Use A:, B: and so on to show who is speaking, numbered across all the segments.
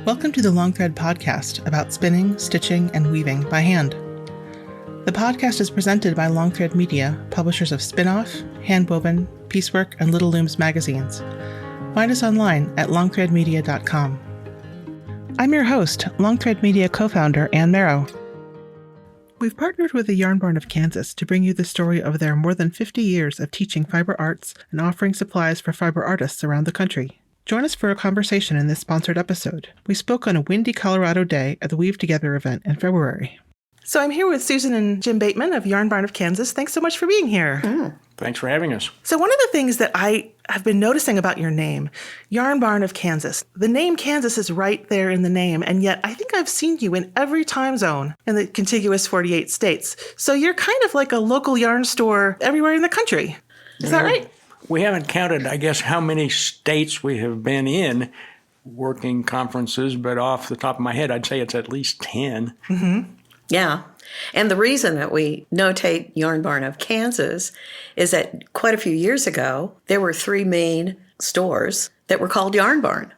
A: Welcome to the Long Thread podcast about spinning, stitching, and weaving by hand. The podcast is presented by Long Thread Media, publishers of Spin-Off, Handwoven, Piecework, and Little Looms magazines. Find us online at longthreadmedia.com. I'm your host, Long Thread Media co-founder Ann Merrow. We've partnered with the Yarn Barn of Kansas to bring you the story of their more than 50 years of teaching fiber arts and offering supplies for fiber artists around the country. Join us for a conversation in this sponsored episode. We spoke on a windy Colorado day at the Weave Together event in February. So I'm here with Susan and Jim Bateman of Yarn Barn of Kansas. Thanks so much for being here.
B: Thanks for having us.
A: So one of the things that I have been noticing about your name, Yarn Barn of Kansas, the name Kansas is right there in the name, and yet I think I've seen you in every time zone in the contiguous 48 states. So you're kind of like a local yarn store everywhere in the country. Is that right?
B: We haven't counted, I guess, how many states we have been in working conferences, but off the top of my head, I'd say it's at least 10.
C: Mm-hmm. Yeah. And the reason that we notate Yarn Barn of Kansas is that quite a few years ago, there were 3 main stores that were called Yarn Barn.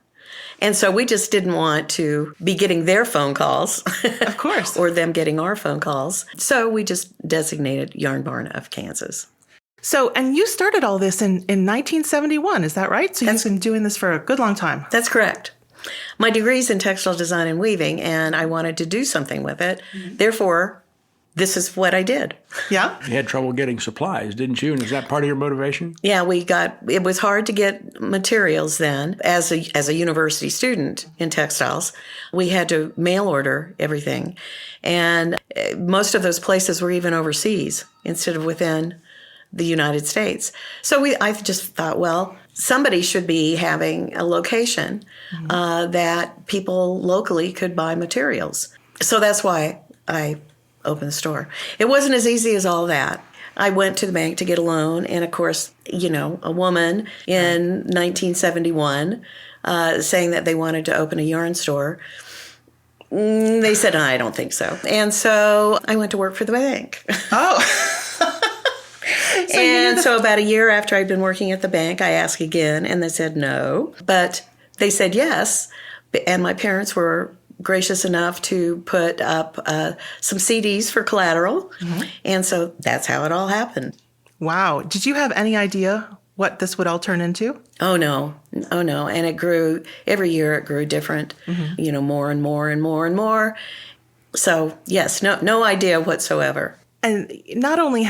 C: And so we just didn't want to be getting their phone calls.
A: Of course.
C: Or them getting our phone calls. So we just designated Yarn Barn of Kansas.
A: So, and you started all this in 1971, is that right? So you've been doing this for a good long time.
C: That's correct. My degree's in textile design and weaving, and I wanted to do something with it. Mm-hmm. Therefore, this is what I did.
A: Yeah?
B: You had trouble getting supplies, didn't you? And is that part of your motivation?
C: Yeah, it was hard to get materials then. As a university student in textiles, we had to mail order everything. And most of those places were even overseas instead of within the United States. So I just thought, well, somebody should be having a location that people locally could buy materials. So that's why I opened the store. It wasn't as easy as all that. I went to the bank to get a loan, and of course, a woman in 1971 saying that they wanted to open a yarn store, they said, I don't think so. And so I went to work for the bank.
A: Oh.
C: So about a year after I'd been working at the bank, I asked again, and they said no. But they said yes, and my parents were gracious enough to put up some CDs for collateral, and so that's how it all happened.
A: Wow. Did you have any idea what this would all turn into?
C: Oh, no. And it grew, every year it grew different, more and more and more and more. So, yes, no idea whatsoever.
A: And not only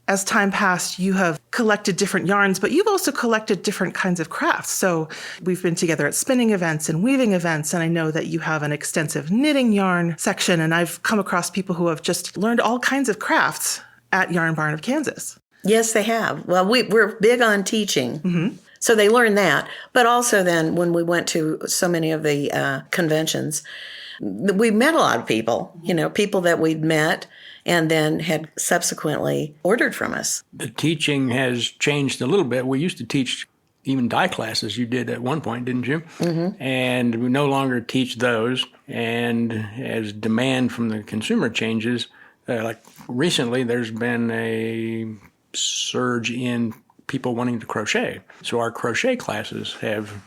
A: as time passed, you have collected different yarns, but you've also collected different kinds of crafts. So we've been together at spinning events and weaving events, and I know that you have an extensive knitting yarn section, and I've come across people who have just learned all kinds of crafts at Yarn Barn of Kansas.
C: Yes, they have. Well, we're big on teaching, so they learned that. But also then when we went to so many of the conventions, we met a lot of people, people that we'd met and then had subsequently ordered from us.
B: The teaching has changed a little bit. We used to teach even dye classes. You did at one point, didn't you? Mm-hmm. And we no longer teach those. And as demand from the consumer changes, like recently there's been a surge in people wanting to crochet. So our crochet classes have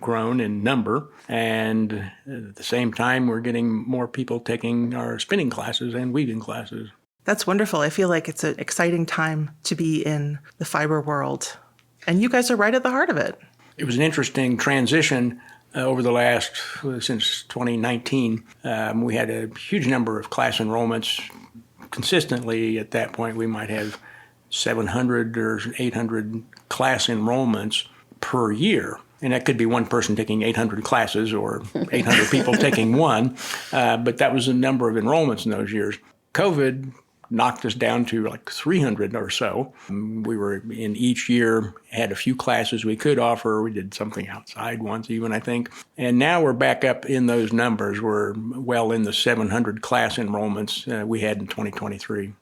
B: grown in number, and at the same time we're getting more people taking our spinning classes and weaving classes.
A: That's wonderful. I feel like it's an exciting time to be in the fiber world, and you guys are right at the heart of it.
B: It was an interesting transition over the last, since 2019. We had a huge number of class enrollments. Consistently at that point we might have 700 or 800 class enrollments per year. And that could be one person taking 800 classes or 800 people taking one. But that was the number of enrollments in those years. COVID knocked us down to like 300 or so. We were in each year, had a few classes we could offer. We did something outside once even, I think. And now we're back up in those numbers. We're well in the 700 class enrollments we had in 2023.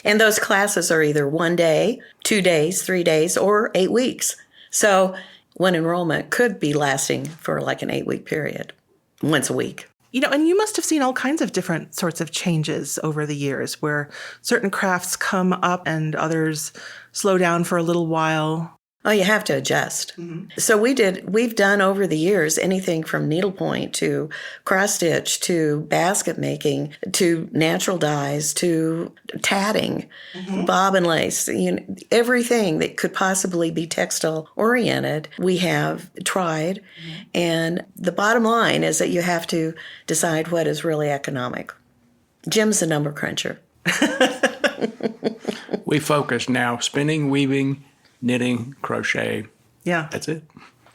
C: And those classes are either 1 day, 2 days, 3 days, or 8 weeks. So one enrollment could be lasting for like an 8-week period, once a week.
A: And you must have seen all kinds of different sorts of changes over the years where certain crafts come up and others slow down for a little while.
C: Oh, you have to adjust. So we've done over the years anything from needlepoint to cross stitch to basket making to natural dyes to tatting, bob and lace, everything that could possibly be textile oriented, we have tried. And the bottom line is that you have to decide what is really economic. Jim's a number cruncher.
B: We focus now: spinning, weaving, knitting, crochet.
A: Yeah.
B: That's it.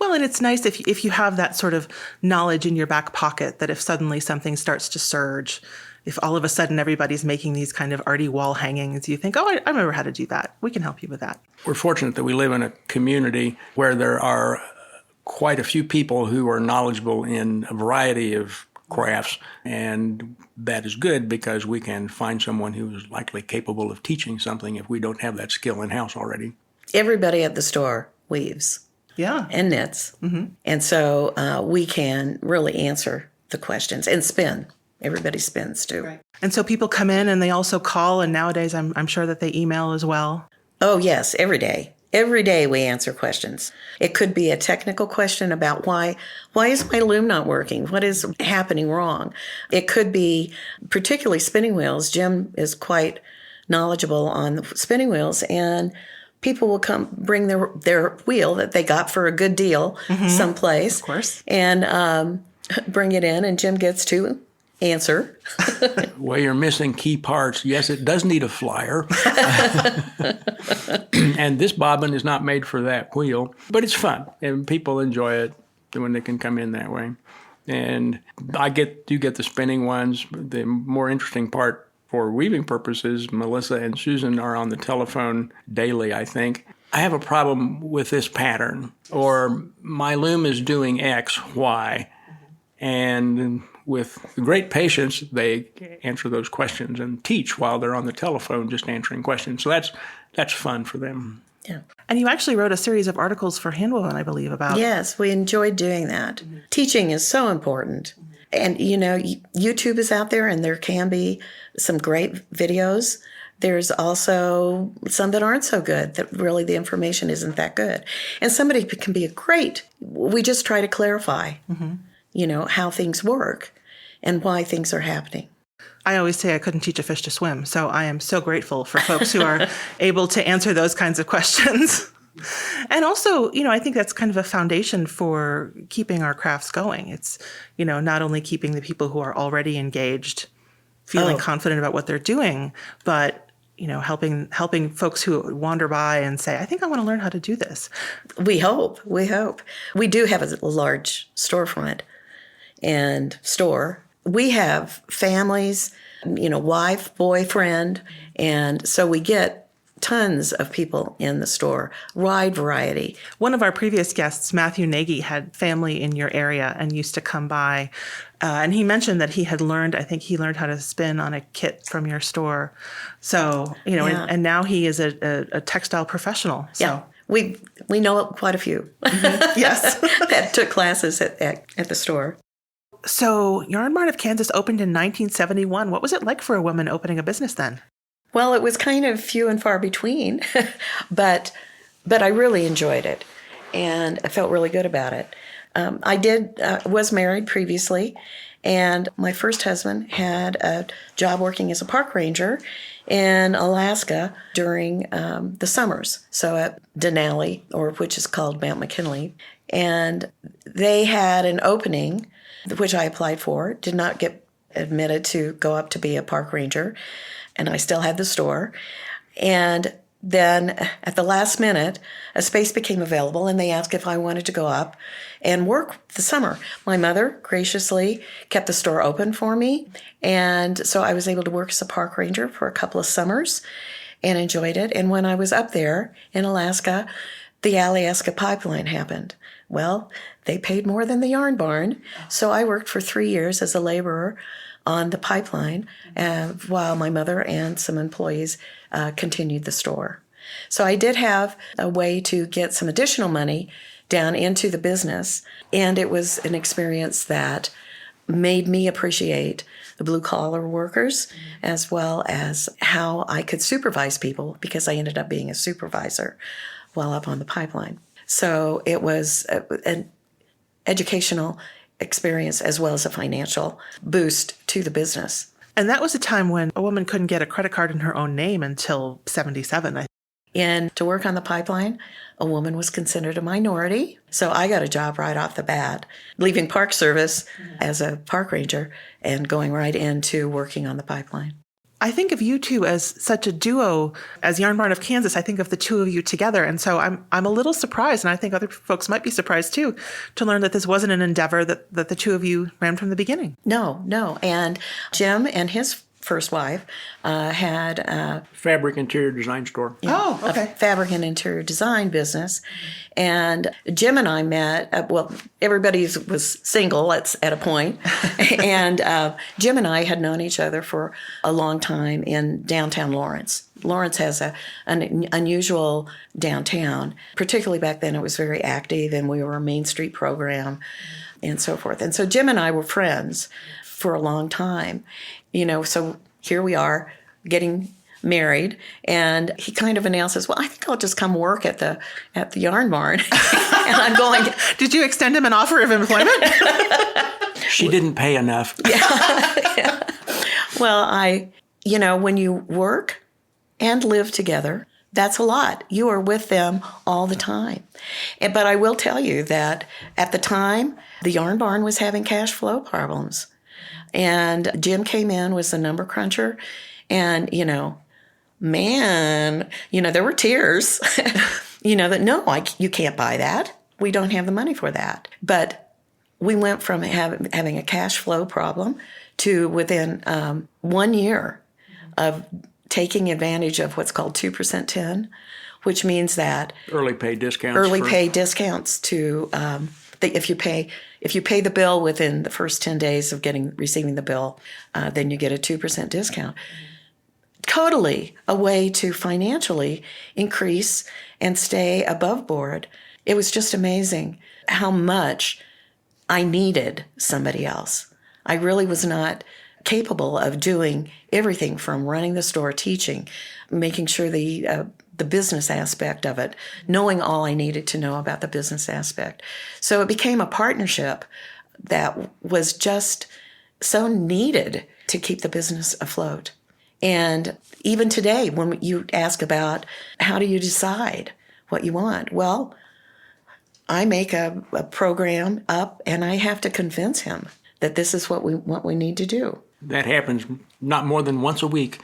A: Well, and it's nice if you have that sort of knowledge in your back pocket that if suddenly something starts to surge, if all of a sudden everybody's making these kind of arty wall hangings, you think, oh, I remember how to do that. We can help you with that.
B: We're fortunate that we live in a community where there are quite a few people who are knowledgeable in a variety of crafts, and that is good because we can find someone who is likely capable of teaching something if we don't have that skill in-house already.
C: Everybody at the store weaves and knits. And so we can really answer the questions and spin. Everybody spins too.
A: Right. And so people come in and they also call, and nowadays I'm sure that they email as well.
C: Oh, yes, every day. Every day we answer questions. It could be a technical question about why is my loom not working? What is happening wrong? It could be particularly spinning wheels. Jim is quite knowledgeable on the spinning wheels, and people will come bring their wheel that they got for a good deal someplace.
A: Of course.
C: And bring it in, and Jim gets to answer.
B: Well, you're missing key parts. Yes, it does need a flyer. And this bobbin is not made for that wheel, but it's fun, and people enjoy it when they can come in that way. And I do get the spinning ones. The more interesting part for weaving purposes, Melissa and Susan are on the telephone daily, I think. I have a problem with this pattern, or my loom is doing X, Y, and with great patience, they answer those questions and teach while they're on the telephone just answering questions. So that's fun for them.
C: Yeah.
A: And you actually wrote a series of articles for Handwoven, I believe, about...
C: Yes, we enjoyed doing that. Teaching is so important. And, YouTube is out there, and there can be some great videos. There's also some that aren't so good, that really the information isn't that good. And somebody can be we just try to clarify, how things work and why things are happening.
A: I always say I couldn't teach a fish to swim, so I am so grateful for folks who are able to answer those kinds of questions. And also, I think that's kind of a foundation for keeping our crafts going. It's, not only keeping the people who are already engaged feeling confident about what they're doing, but helping folks who wander by and say, I think I want to learn how to do this.
C: We hope. We do have a large storefront and store. We have families, wife, boyfriend, and so we get tons of people in the store, wide variety.
A: One of our previous guests, Matthew Nagy, had family in your area and used to come by. And he mentioned that he learned how to spin on a kit from your store. So, and now he is a textile professional. So.
C: Yeah, we know quite a few.
A: Yes.
C: That took classes at the store.
A: So Yarn Mart of Kansas opened in 1971. What was it like for a woman opening a business then?
C: Well, it was kind of few and far between, but I really enjoyed it, and I felt really good about it. I was married previously, and my first husband had a job working as a park ranger in Alaska during the summers, so at Denali, which is called Mount McKinley, and they had an opening, which I applied for, did not get admitted to go up to be a park ranger, and I still had the store. And then at the last minute, a space became available, and they asked if I wanted to go up and work the summer. My mother graciously kept the store open for me, and so I was able to work as a park ranger for a couple of summers and enjoyed it. And when I was up there in Alaska, the Alaska pipeline happened. Well, they paid more than the yarn barn, so I worked for 3 years as a laborer on the pipeline while my mother and some employees continued the store. So I did have a way to get some additional money down into the business, and it was an experience that made me appreciate the blue-collar workers as well as how I could supervise people, because I ended up being a supervisor while up on the pipeline. So it was an educational experience as well as a financial boost to the business.
A: And that was a time when a woman couldn't get a credit card in her own name until 77.
C: And to work on the pipeline, a woman was considered a minority. So I got a job right off the bat, leaving Park Service as a park ranger and going right into working on the pipeline.
A: I think of you two as such a duo. As Yarn Barn of Kansas, I think of the two of you together. And so I'm a little surprised, and I think other folks might be surprised too, to learn that this wasn't an endeavor that the two of you ran from the beginning.
C: No. And Jim and his first wife had
B: Fabric interior design store.
C: a fabric and interior design business. And Jim and I met, everybody was single at a point. And Jim and I had known each other for a long time in downtown Lawrence. Lawrence has an unusual downtown. Particularly back then, it was very active, and we were a Main Street program and so forth. And so Jim and I were friends for a long time. So here we are getting married, and he kind of announces, well, I think I'll just come work at the Yarn Barn. And I'm going,
A: did you extend him an offer of employment?
B: She didn't pay enough.
C: Yeah. Well, when you work and live together, that's a lot. You are with them all the time. But I will tell you that at the time, the Yarn Barn was having cash flow problems. And Jim came in, was the number cruncher. And, there were tears, that you can't buy that. We don't have the money for that. But we went from having a cash flow problem to within 1 year of taking advantage of what's called 2% 10, which means that
B: early pay discounts
C: to if you pay the bill within the first 10 days of receiving the bill, then you get a 2% discount. Totally a way to financially increase and stay above board. It was just amazing how much I needed somebody else. I really was not capable of doing everything from running the store, teaching, making sure the business aspect of it, knowing all I needed to know about the business aspect. So it became a partnership that was just so needed to keep the business afloat. And even today, when you ask about how do you decide what you want, well, I make a program up and I have to convince him that this is what we need to do.
B: That happens not more than once a week.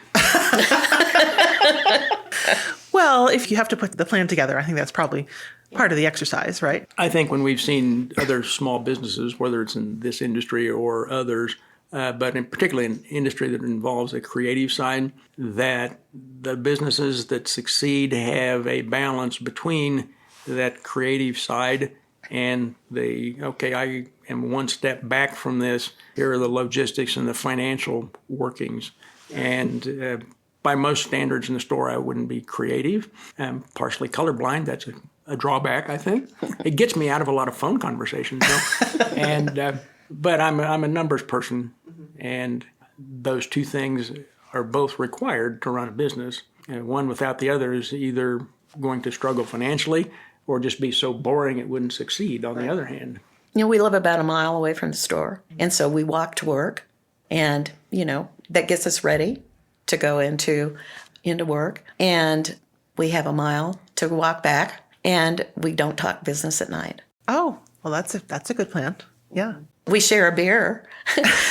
A: Well, if you have to put the plan together, I think that's probably part of the exercise, right?
B: I think when we've seen other small businesses, whether it's in this industry or others, but particularly in industry that involves a creative side, that the businesses that succeed have a balance between that creative side and I am one step back from this. Here are the logistics and the financial workings. And by most standards in the store, I wouldn't be creative. I'm partially colorblind. That's a drawback, I think. It gets me out of a lot of phone conversations, though. But I'm a numbers person, and those two things are both required to run a business. And one without the other is either going to struggle financially or just be so boring it wouldn't succeed on the other hand.
C: We live about a mile away from the store, and so we walk to work, and, that gets us ready to go into work, and we have a mile to walk back, and we don't talk business at night.
A: Oh, well, that's a good plan. Yeah.
C: We share a beer.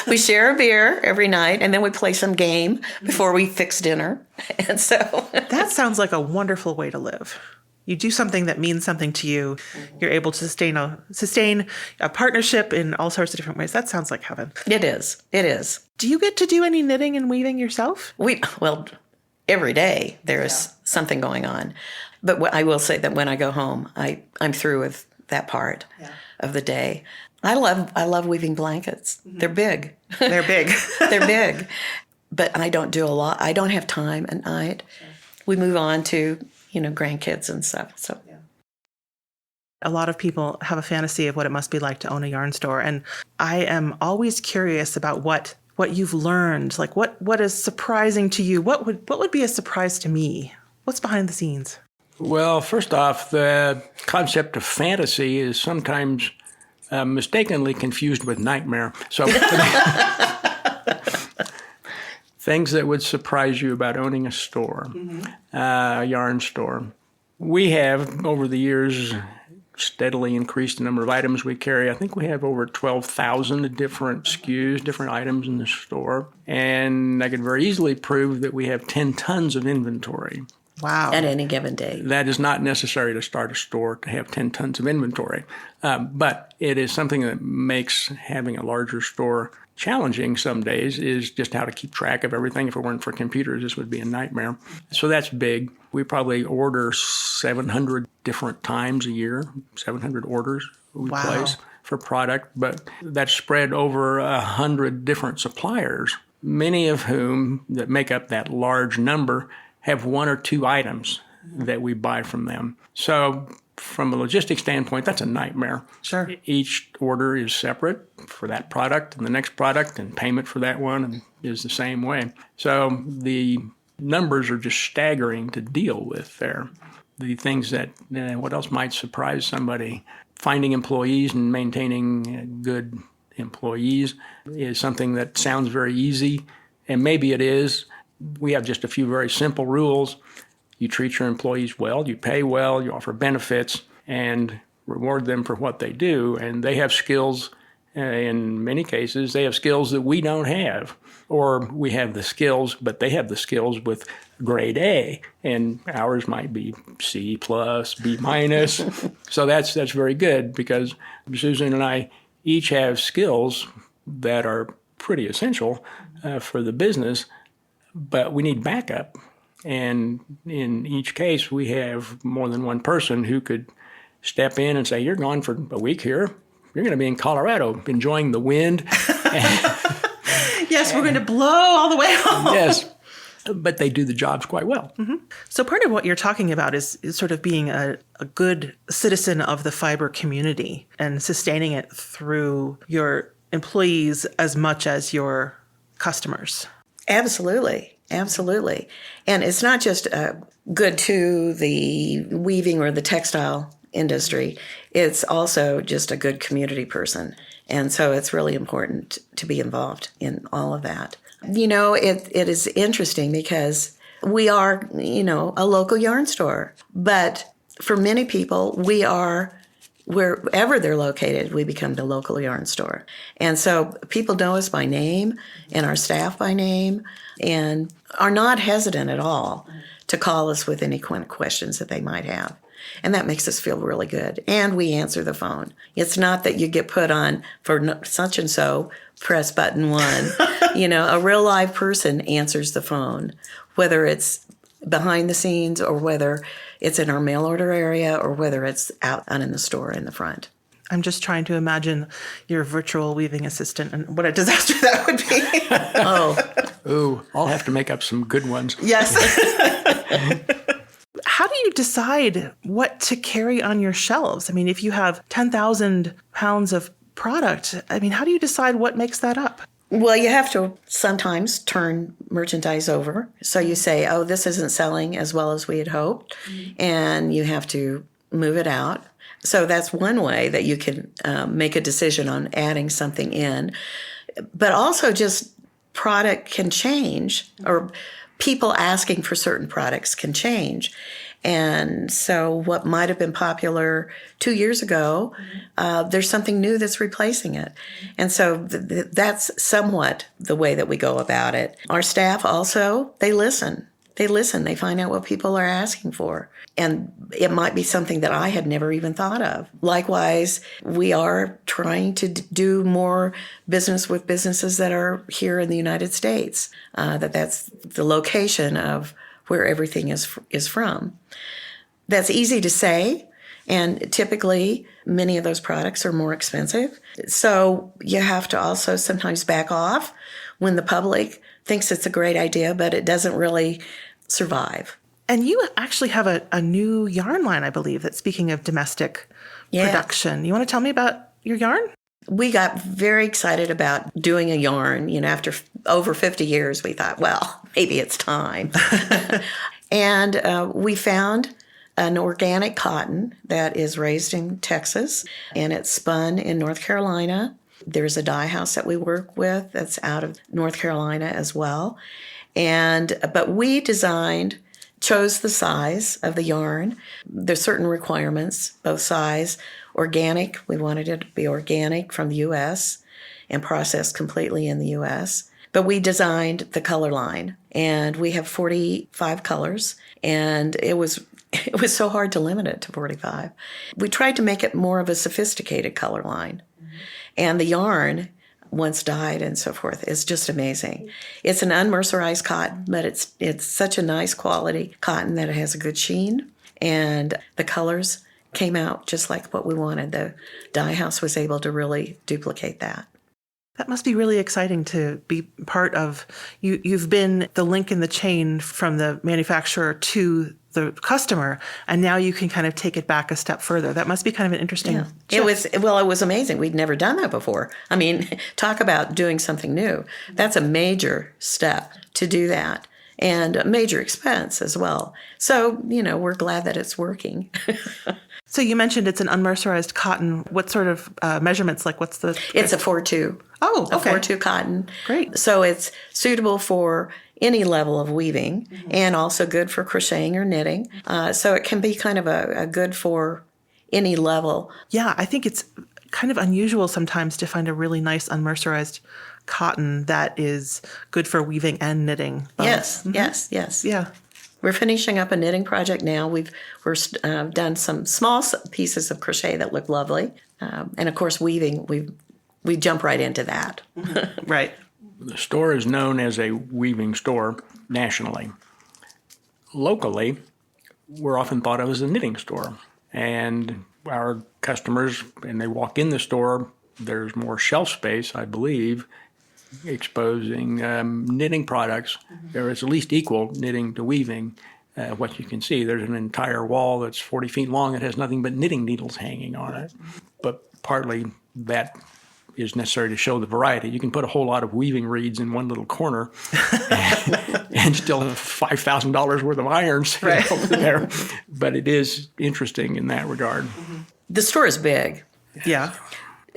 C: We share a beer every night, and then we play some game before we fix dinner. And so
A: that sounds like a wonderful way to live. You do something that means something to you. You're able to sustain a partnership in all sorts of different ways. That sounds like heaven.
C: It is. Do
A: you get to do any knitting and weaving yourself?
C: Every day there's something going on. But I will say that when I go home, I'm through with that part of the day. I love weaving blankets. They're big.
A: They're big.
C: They're big. But I don't do a lot. I don't have time at night. We move on to grandkids and stuff. So
A: a lot of people have a fantasy of what it must be like to own a yarn store. And I am always curious about what you've learned, like what is surprising to you. What would be a surprise to me? What's behind the scenes?
B: Well, first off, the concept of fantasy is sometimes mistakenly confused with nightmare. So things that would surprise you about owning a store, a yarn store. We have, over the years, steadily increased the number of items we carry. I think we have over 12,000 different SKUs, different items in the store. And I could very easily prove that we have 10 tons of inventory.
A: Wow.
C: At any given day.
B: That is not necessary to start a store to have 10 tons of inventory. But it is something that makes having a larger store challenging some days, is just how to keep track of everything. If it weren't for computers, this would be a nightmare. So that's big. We probably order 700 different times a year, 700 orders we place for product, but that's spread over 100 different suppliers, many of whom that make up that large number have one or two items that we buy from them. So from a logistics standpoint, that's a nightmare.
A: Sure.
B: Each order is separate for that product and the next product, and payment for that one is the same way. So the numbers are just staggering to deal with there. The things that, what else might surprise somebody? Finding employees and maintaining good employees is something that sounds very easy, and maybe it is. We have just a few very simple rules. You treat your employees well, you pay well, you offer benefits, and reward them for what they do. And they have skills, in many cases, they have skills that we don't have. Or we have the skills, but they have the skills with grade A, and ours might be C plus, B minus. So that's very good, because Susan and I each have skills that are pretty essential for the business, but we need backup. And in each case, we have more than one person who could step in and say, you're gone for a week here. You're going to be in Colorado enjoying the wind.
A: Yes, we're going to blow all the way home.
B: Yes, but they do the jobs quite well.
A: Mm-hmm. So part of what you're talking about is sort of being a good citizen of the fiber community and sustaining it through your employees as much as your customers.
C: Absolutely. Absolutely. And it's not just good to the weaving or the textile industry. It's also just a good community person. And so it's really important to be involved in all of that. You know, it is interesting because we are, a local yarn store. But for many people, we are, wherever they're located, we become the local yarn store. And so people know us by name and our staff by name and are not hesitant at all to call us with any questions that they might have. And that makes us feel really good. And we answer the phone. It's not that you get put on for such and so, press button 1. A real live person answers the phone, whether it's behind the scenes or whether it's in our mail order area or whether it's out in the store in the front.
A: I'm just trying to imagine your virtual weaving assistant and what a disaster that would be.
B: Ooh, I'll have to make up some good ones.
A: Yes. How do you decide what to carry on your shelves? I mean, if you have 10,000 pounds of product, how do you decide what makes that up?
C: Well, you have to sometimes turn merchandise over. So you say, this isn't selling as well as we had hoped, and you have to move it out. So that's one way that you can make a decision on adding something in. But also just product can change, or people asking for certain products can change. And so what might have been popular 2 years ago, there's something new that's replacing it. And so that's somewhat the way that we go about it. Our staff also, they listen. They find out what people are asking for. And it might be something that I had never even thought of. Likewise, we are trying to do more business with businesses that are here in the United States. That's the location of where everything is from. That's easy to say, and typically many of those products are more expensive. So you have to also sometimes back off when the public thinks it's a great idea, but it doesn't really survive.
A: And you actually have a new yarn line, I believe, that's speaking of domestic production. You want to tell me about your yarn?
C: We got very excited about doing a yarn. After over 50 years, we thought, well, maybe it's time. And we found an organic cotton that is raised in Texas, and it's spun in North Carolina. There's a dye house that we work with that's out of North Carolina as well. But we chose the size of the yarn. There's certain requirements, both size, organic. We wanted it to be organic from the U.S. and processed completely in the U.S. But we designed the color line, and we have 45 colors, and it was so hard to limit it to 45. We tried to make it more of a sophisticated color line. And the yarn, once dyed and so forth, is just amazing. It's an unmercerized cotton, but it's such a nice quality cotton that it has a good sheen. And the colors came out just like what we wanted. The dye house was able to really duplicate that.
A: That must be really exciting to be part of. You've been the link in the chain from the manufacturer to the customer, and now you can kind of take it back a step further. That must be kind of an interesting shift.
C: It was amazing. We'd never done that before. I mean, talk about doing something new. That's a major step to do that, and a major expense as well. So, we're glad that it's working.
A: So you mentioned it's an unmercerized cotton. What sort of measurements? Like what's the...
C: It's a 4-2.
A: Oh, okay.
C: A 4-2 cotton.
A: Great.
C: So it's suitable for any level of weaving, and also good for crocheting or knitting. So it can be kind of a good for any level.
A: Yeah, I think it's kind of unusual sometimes to find a really nice unmercerized cotton that is good for weaving and knitting.
C: Yes, yes.
A: Yeah.
C: We're finishing up a knitting project now. We've done some small pieces of crochet that look lovely. And of course, weaving, we jump right into that.
A: Right.
B: The store is known as a weaving store nationally. Locally, we're often thought of as a knitting store. And our customers, and they walk in the store, there's more shelf space, I believe, exposing knitting products. There is at least equal knitting to weaving. What you can see, there's an entire wall that's 40 feet long that has nothing but knitting needles hanging on it. But partly that is necessary to show the variety. You can put a whole lot of weaving reeds in one little corner and still have $5,000 worth of irons over there. But it is interesting in that regard.
C: The store is big.
A: Yeah.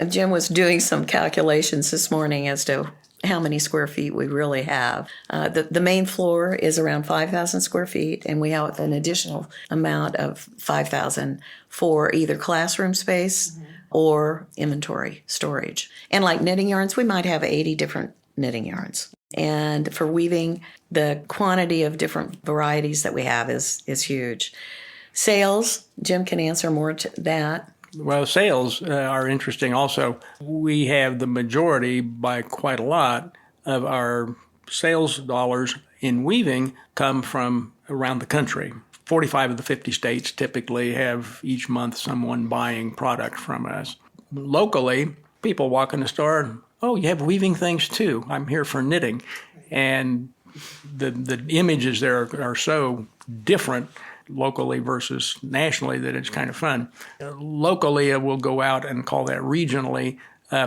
C: Jim was doing some calculations this morning as to how many square feet we really have. The main floor is around 5,000 square feet, and we have an additional amount of 5,000 for either classroom space or inventory storage. And like knitting yarns, we might have 80 different knitting yarns. And for weaving, the quantity of different varieties that we have is huge. Sales, Jim can answer more to that.
B: Well, sales are interesting also. We have the majority, by quite a lot, of our sales dollars in weaving come from around the country. 45 of the 50 states typically have each month someone buying product from us. Locally, people walk in the store, oh, you have weaving things too. I'm here for knitting. And the images there are so different locally versus nationally that it's kind of fun. Locally, we'll go out and call that regionally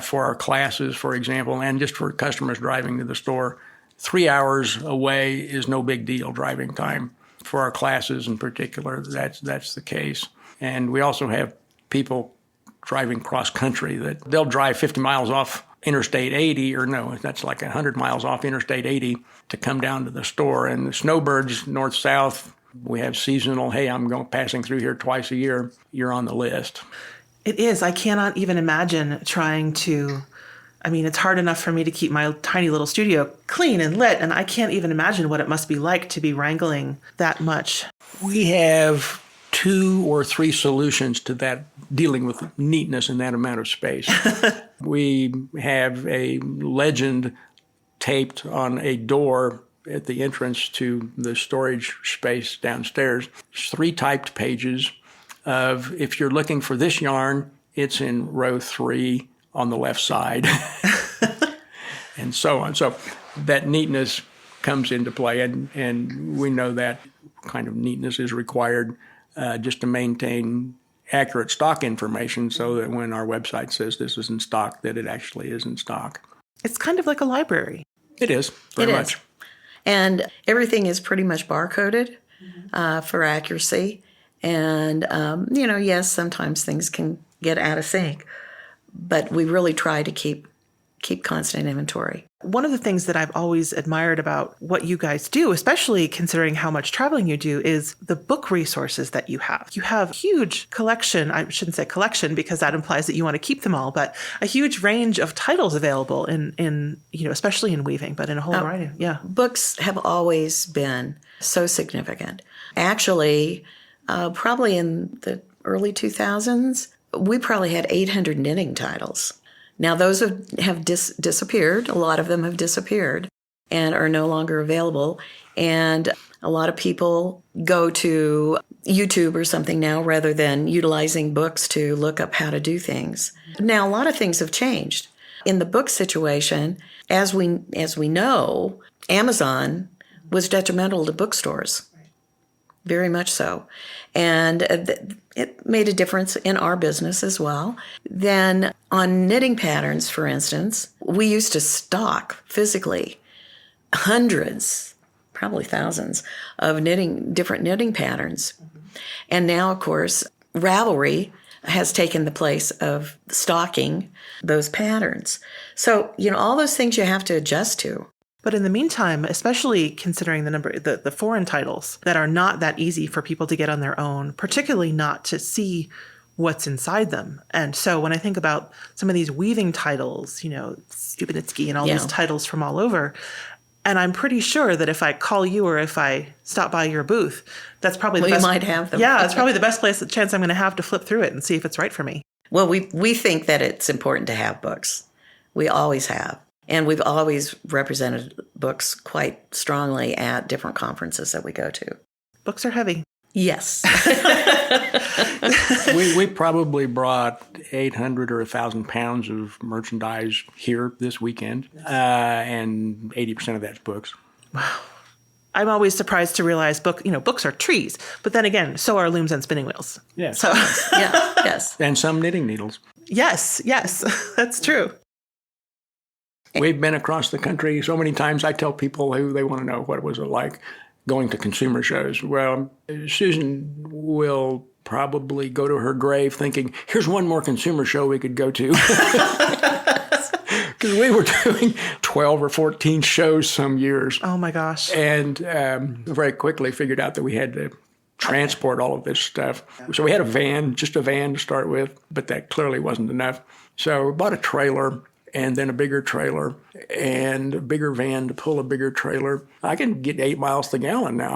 B: for our classes, for example, and just for customers driving to the store. 3 hours away is no big deal driving time. For our classes in particular, that's the case. And we also have people driving cross-country that they'll drive 50 miles off Interstate 80, or no, that's like 100 miles off Interstate 80 to come down to the store. And the snowbirds, north-south, we have seasonal, hey, I'm passing through here twice a year, you're on the list.
A: It is. I cannot even imagine trying to, it's hard enough for me to keep my tiny little studio clean and lit, and I can't even imagine what it must be like to be wrangling that much.
B: We have 2 or 3 solutions to that, dealing with neatness in that amount of space. We have a legend taped on a door at the entrance to the storage space downstairs. There's 3 typed pages of, if you're looking for this yarn, it's in row 3 on the left side, and so on. So that neatness comes into play, and we know that kind of neatness is required just to maintain accurate stock information so that when our website says this is in stock, that it actually is in stock.
A: It's kind of like a library.
B: It is, very much.
C: And everything is pretty much barcoded for accuracy. And, yes, sometimes things can get out of sync, but we really try to keep constant inventory.
A: One of the things that I've always admired about what you guys do, especially considering how much traveling you do, is the book resources that you have. You have a huge collection. I shouldn't say collection because that implies that you want to keep them all, but a huge range of titles available in especially in weaving, but in a whole variety. Yeah.
C: Books have always been so significant. Actually, probably in the early 2000s, we probably had 800 knitting titles. Now, those have disappeared. A lot of them have disappeared and are no longer available. And a lot of people go to YouTube or something now rather than utilizing books to look up how to do things. Now, a lot of things have changed. In the book situation, as we know, Amazon was detrimental to bookstores. Very much so. And it made a difference in our business as well. Then on knitting patterns, for instance, we used to stock physically hundreds, probably thousands of different knitting patterns. And now, of course, Ravelry has taken the place of stocking those patterns. So, all those things you have to adjust to.
A: But in the meantime, especially considering the foreign titles that are not that easy for people to get on their own, particularly not to see what's inside them. And so when I think about some of these weaving titles, Stubenitsky and all these titles from all over, and I'm pretty sure that if I call you or if I stop by your booth, that's probably the best.
C: You might have them.
A: Yeah, it's probably the best chance I'm going to have to flip through it and see if it's right for me.
C: Well, we think that it's important to have books. We always have. And we've always represented books quite strongly at different conferences that we go to.
A: Books are heavy.
C: Yes.
B: we probably brought 800 or 1,000 pounds of merchandise here this weekend, and 80% of that's books.
A: Wow. I'm always surprised to realize books are trees, but then again, so are looms and spinning wheels.
B: Yes.
A: So
C: yes.
B: And some knitting needles.
A: Yes, that's true.
B: We've been across the country so many times. I tell people who they want to know what it was like going to consumer shows. Well, Susan will probably go to her grave thinking, here's one more consumer show we could go to. Because we were doing 12 or 14 shows some years.
A: Oh, my gosh.
B: And very quickly figured out that we had to transport all of this stuff. So we had just a van to start with, but that clearly wasn't enough. So we bought a trailer, and then a bigger trailer, and a bigger van to pull a bigger trailer. I can get 8 miles to the gallon now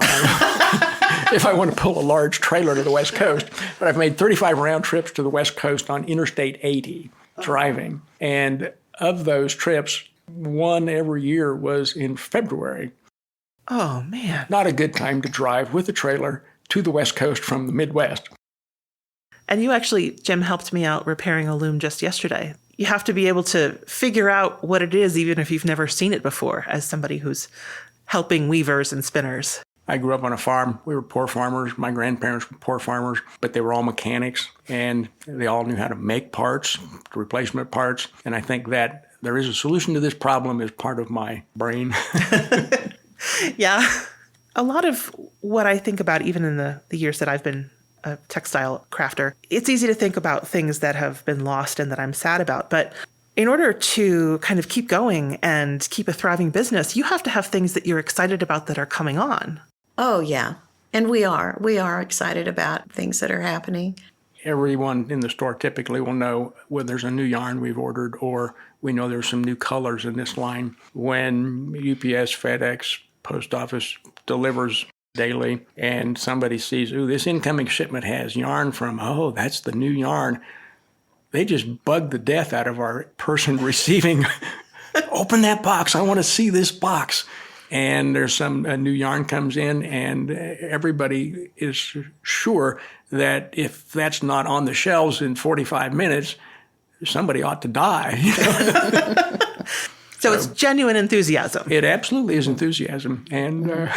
B: if I want to pull a large trailer to the West Coast. But I've made 35 round trips to the West Coast on Interstate 80 driving. And of those trips, one every year was in February.
A: Oh, man.
B: Not a good time to drive with a trailer to the West Coast from the Midwest.
A: And you actually, Jim, helped me out repairing a loom just yesterday. You have to be able to figure out what it is, even if you've never seen it before, as somebody who's helping weavers and spinners.
B: I grew up on a farm. We were poor farmers. My grandparents were poor farmers, but they were all mechanics, and they all knew how to make parts, replacement parts. And I think that there is a solution to this problem as part of my brain.
A: Yeah. A lot of what I think about, even in the years that I've been a textile crafter, it's easy to think about things that have been lost and that I'm sad about. But in order to kind of keep going and keep a thriving business, you have to have things that you're excited about that are coming on.
C: Oh, yeah. And we are excited about things that are happening.
B: Everyone in the store typically will know when there's a new yarn we've ordered, or we know there's some new colors in this line. When UPS, FedEx, Post Office delivers daily, and somebody sees, ooh, this incoming shipment has yarn from, that's the new yarn. They just bug the death out of our person receiving. Open that box. I want to see this box. And there's a new yarn comes in, and everybody is sure that if that's not on the shelves in 45 minutes, somebody ought to die.
A: So it's genuine enthusiasm.
B: It absolutely is enthusiasm, and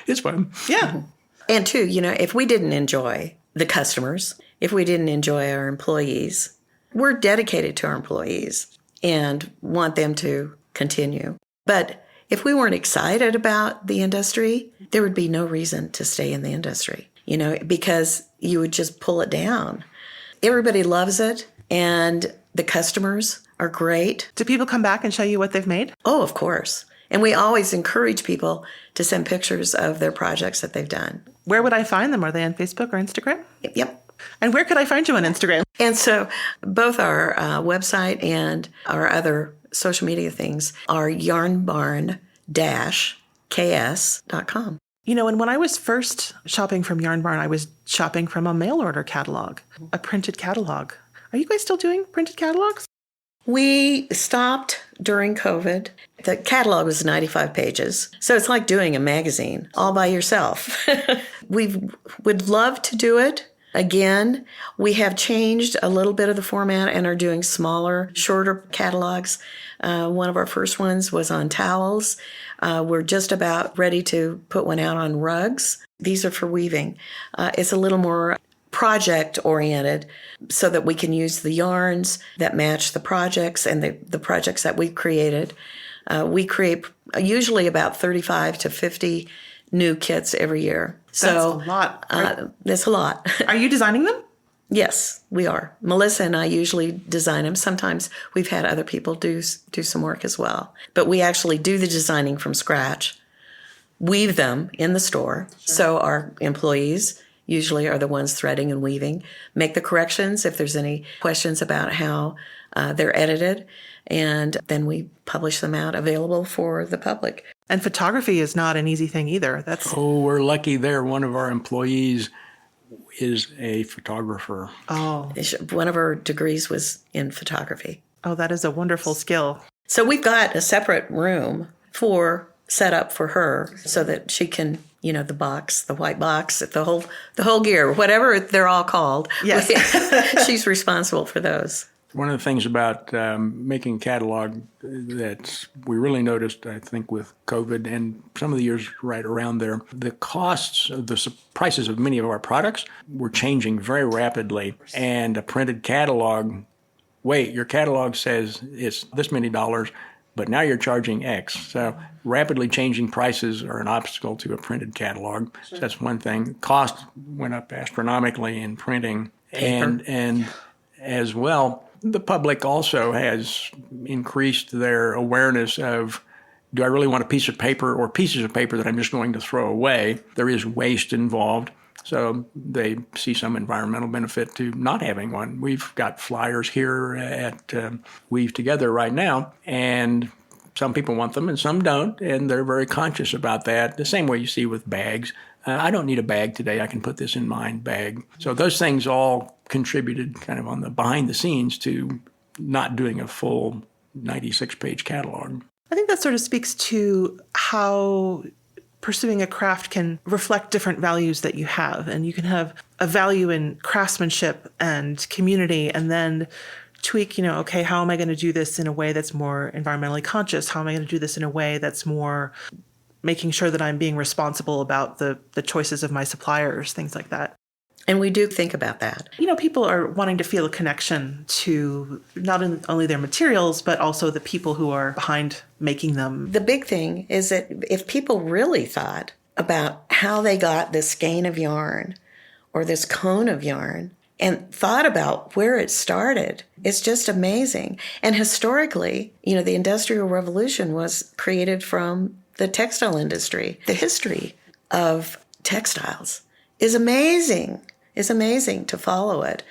B: it's fun.
A: Yeah.
C: And too, if we didn't enjoy the customers, if we didn't enjoy our employees, we're dedicated to our employees and want them to continue. But if we weren't excited about the industry, there would be no reason to stay in the industry. because you would just pull it down. Everybody loves it, and the customers are great.
A: Do people come back and show you what they've made?
C: Oh, of course. And we always encourage people to send pictures of their projects that they've done.
A: Where would I find them? Are they on Facebook or Instagram?
C: Yep.
A: And where could I find you on Instagram?
C: And so both our website and our other social media things are yarnbarn-ks.com.
A: And when I was first shopping from Yarn Barn, I was shopping from a mail order catalog, a printed catalog. Are you guys still doing printed catalogs?
C: We stopped during COVID. The catalog was 95 pages. So it's like doing a magazine all by yourself. We would love to do it again. We have changed a little bit of the format and are doing smaller, shorter catalogs. One of our first ones was on towels. We're just about ready to put one out on rugs. These are for weaving. It's a little more project-oriented so that we can use the yarns that match the projects and the projects that we've created. We create usually about 35 to 50 new kits every year.
A: That's a lot.
C: That's a lot.
A: Are you designing them?
C: Yes, we are. Melissa and I usually design them. Sometimes we've had other people do some work as well. But we actually do the designing from scratch, weave them in the store. Sure. So our employees usually are the ones threading and weaving, make the corrections if there's any questions about how they're edited, and then we publish them out available for the public.
A: And photography is not an easy thing either.
B: We're lucky there. One of our employees is a photographer.
A: Oh.
C: One of her degrees was in photography.
A: Oh, that is a wonderful skill.
C: So we've got a separate room set up for her so that she can, the box, the white box, the whole gear, whatever they're all called.
A: Yes.
C: She's responsible for those.
B: One of the things about making a catalog that we really noticed, I think, with COVID and some of the years right around there, the costs of the prices of many of our products were changing very rapidly. And a printed catalog, your catalog says it's this many dollars, but now you're charging X. So rapidly changing prices are an obstacle to a printed catalog. So that's one thing. Cost went up astronomically in printing. And as well, the public also has increased their awareness of, do I really want a piece of paper or pieces of paper that I'm just going to throw away? There is waste involved. So they see some environmental benefit to not having one. We've got flyers here at Weave Together right now, and some people want them and some don't, and they're very conscious about that. The same way you see with bags. I don't need a bag today. I can put this in my bag. So those things all contributed kind of on the behind the scenes to not doing a full 96-page catalog.
A: I think that sort of speaks to how pursuing a craft can reflect different values that you have. And you can have a value in craftsmanship and community, and then tweak, okay, how am I going to do this in a way that's more environmentally conscious? How am I going to do this in a way that's more making sure that I'm being responsible about the choices of my suppliers, things like that.
C: And we do think about that.
A: People are wanting to feel a connection to not only their materials, but also the people who are behind making them.
C: The big thing is that if people really thought about how they got this skein of yarn or this cone of yarn and thought about where it started, it's just amazing. And historically, the Industrial Revolution was created from the textile industry. The history of textiles is amazing. It's amazing to follow it.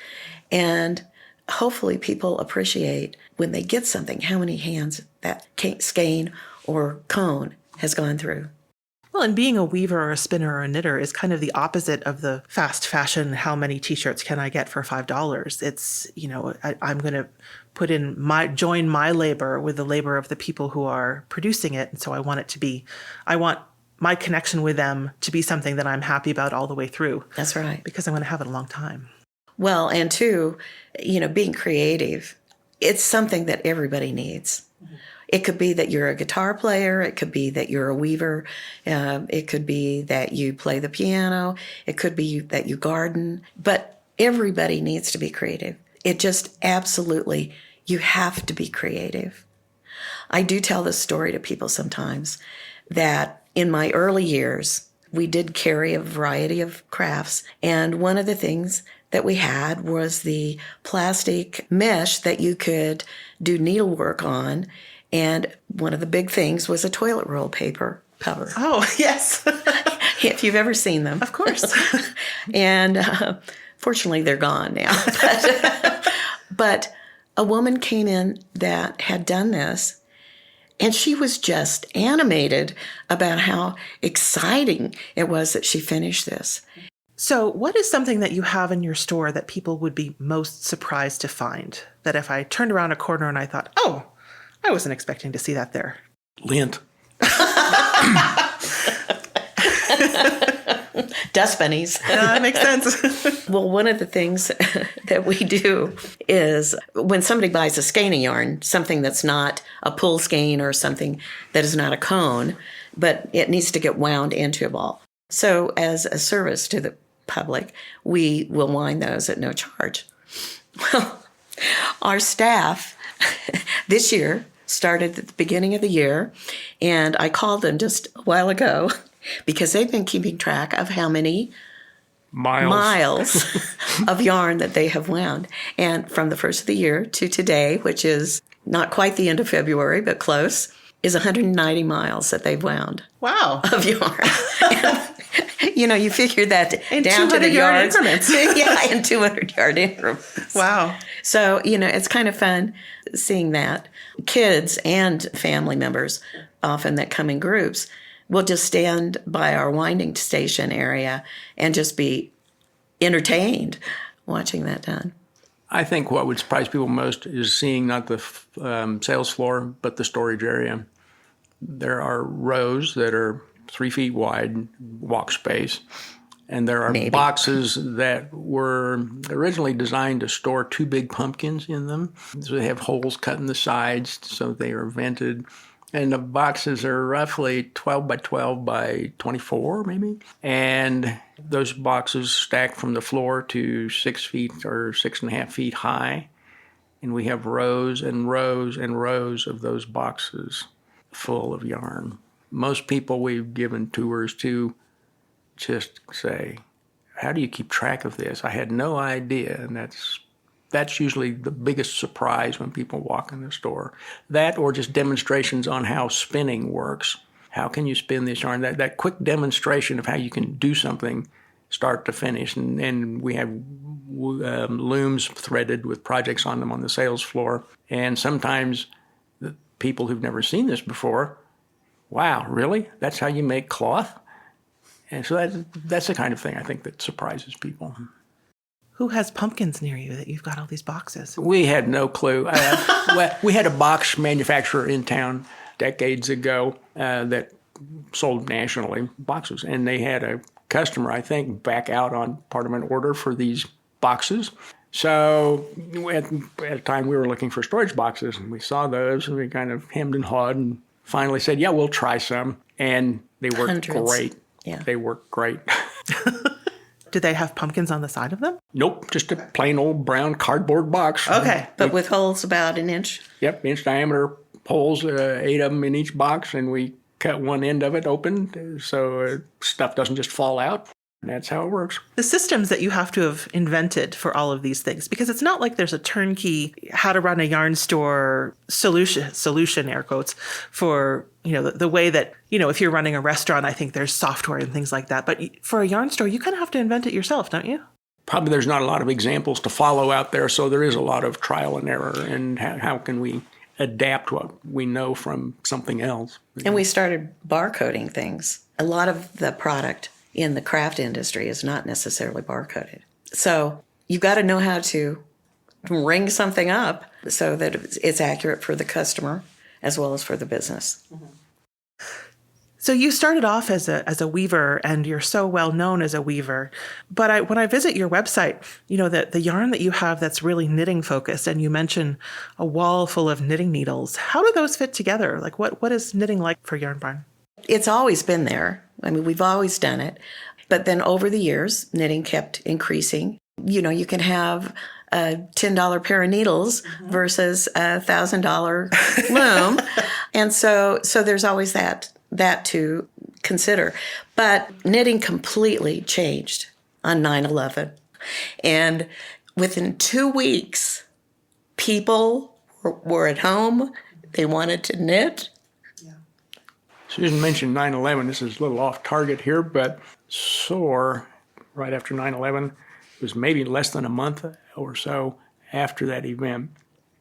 C: And hopefully people appreciate when they get something, how many hands that skein or cone has gone through.
A: Well, and being a weaver or a spinner or a knitter is kind of the opposite of the fast fashion, how many t-shirts can I get for $5? It's, I'm going to join my labor with the labor of the people who are producing it. And so I want my connection with them to be something that I'm happy about all the way through.
C: That's right.
A: Because I want to have it a long time.
C: Well, and two, being creative, it's something that everybody needs. Mm-hmm. It could be that you're a guitar player. It could be that you're a weaver. It could be that you play the piano. It could be that you garden. But everybody needs to be creative. It just absolutely, you have to be creative. I do tell this story to people sometimes that in my early years, We did carry a variety of crafts. And one of the things that we had was the plastic mesh that you could do needlework on. And one of the big things was a toilet roll paper cover.
A: Oh, yes.
C: If you've ever seen them.
A: Of course.
C: And fortunately, they're gone now. But a woman came in that had done this, and she was just animated about how exciting it was that she finished this.
A: So what is something that you have in your store that people would be most surprised to find? That if I turned around a corner and I thought, oh, I wasn't expecting to see that there.
B: Lint.
C: Dust bunnies.
A: That makes sense.
C: Well, one of the things that we do is when somebody buys a skein yarn, something that's not a pull skein or something that is not a cone, but it needs to get wound into a ball. So as a service to the public, we will wind those at no charge. Well, our staff this year started at the beginning of the year, and I called them just a while ago because they've been keeping track of how many miles of yarn that they have wound. And from the first of the year to today, which is not quite the end of February, but close, is 190 miles that they've wound.
A: Wow.
C: Of yarn. And, you figure that
A: in
C: down to the
A: yard
C: yards.
A: increments.
C: Yeah, in 200-yard increments.
A: Wow.
C: So, it's kind of fun seeing that. Kids and family members, often that come in groups, will just stand by our winding station area and just be entertained watching that done.
B: I think what would surprise people most is seeing not the sales floor, but the storage area. There are rows that are 3 feet wide, walk space, and there are boxes that were originally designed to store 2 big pumpkins in them. So they have holes cut in the sides so they are vented. And the boxes are roughly 12 by 12 by 24, maybe. And those boxes stack from the floor to 6 feet or 6.5 feet high. And we have rows and rows and rows of those boxes full of yarn. Most people we've given tours to just say, how do you keep track of this? I had no idea. And that's usually the biggest surprise when people walk in the store. That or just demonstrations on how spinning works. How can you spin this yarn? That quick demonstration of how you can do something start to finish. And we have looms threaded with projects on them on the sales floor. And sometimes the people who've never seen this before, wow, really? That's how you make cloth? And so that's the kind of thing I think that surprises people.
A: Who has pumpkins near you that you've got all these boxes?
B: We had no clue. We had a box manufacturer in town decades ago that sold nationally boxes. And they had a customer, I think, back out on part of an order for these boxes. So at a time we were looking for storage boxes, and we saw those, and we kind of hemmed and hawed and finally said, yeah, we'll try some. And they worked great.
C: Yeah.
B: They worked great.
A: Do they have pumpkins on the side of them?
B: Nope, just a plain old brown cardboard box.
A: Okay.
C: But with holes about an inch?
B: Yep, inch diameter holes, 8 of them in each box, and we cut one end of it open so stuff doesn't just fall out. That's how it works.
A: The systems that you have to have invented for all of these things, because it's not like there's a turnkey how to run a yarn store solution air quotes for, the way that, if you're running a restaurant, I think there's software and things like that. But for a yarn store, you kind of have to invent it yourself, don't you?
B: Probably there's not a lot of examples to follow out there, so there is a lot of trial and error. And how can we adapt what we know from something else?
C: And we started barcoding things. A lot of the product in the craft industry is not necessarily barcoded. So you've got to know how to ring something up so that it's accurate for the customer as well as for the business. Mm-hmm.
A: So you started off as a weaver, and you're so well known as a weaver. But when I visit your website, the yarn that you have that's really knitting focused, and you mention a wall full of knitting needles. How do those fit together? Like what is knitting like for Yarn Barn?
C: It's always been there. I mean, we've always done it. But then over the years, knitting kept increasing. You can have a $10 pair of needles versus a $1,000 loom. And so there's always that to consider. But knitting completely changed on 9/11. And within 2 weeks, people were at home. They wanted to knit.
B: Susan mentioned 9/11. This is a little off target here, but SOAR, right after 9/11, was maybe less than a month or so after that event.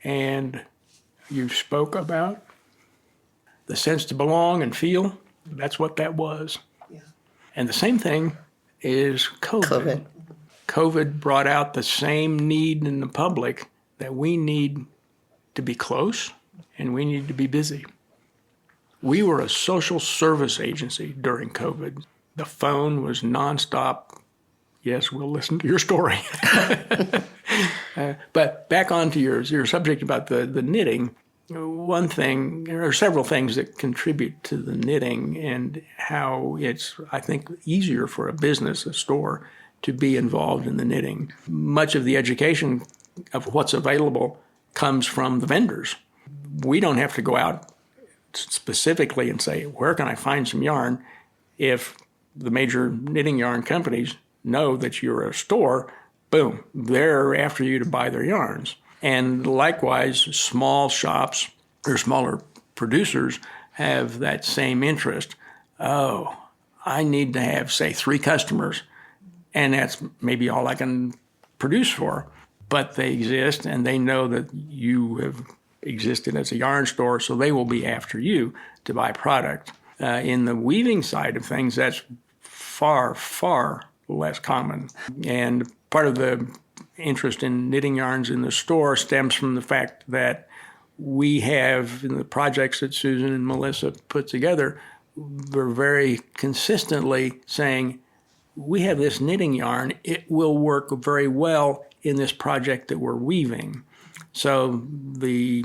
B: And you spoke about the sense to belong and feel. That's what that was. Yeah. And the same thing is COVID. COVID brought out the same need in the public that we need to be close and we need to be busy. We were a social service agency during COVID. The phone was nonstop. Yes, we'll listen to your story. But back on to your subject about the knitting. One thing, there are several things that contribute to the knitting and how it's, I think, easier for a business, a store, to be involved in the knitting. Much of the education of what's available comes from the vendors. We don't have to go out specifically and say, where can I find some yarn? If the major knitting yarn companies know that you're a store, boom, they're after you to buy their yarns. And likewise, small shops or smaller producers have that same interest. Oh, I need to have, say, 3 customers, and that's maybe all I can produce for. But they exist, and they know that you have existed as a yarn store, so they will be after you to buy product. In the weaving side of things, that's far, far less common. And part of the interest in knitting yarns in the store stems from the fact that we have, in the projects that Susan and Melissa put together, we're very consistently saying, we have this knitting yarn, it will work very well in this project that we're weaving. So the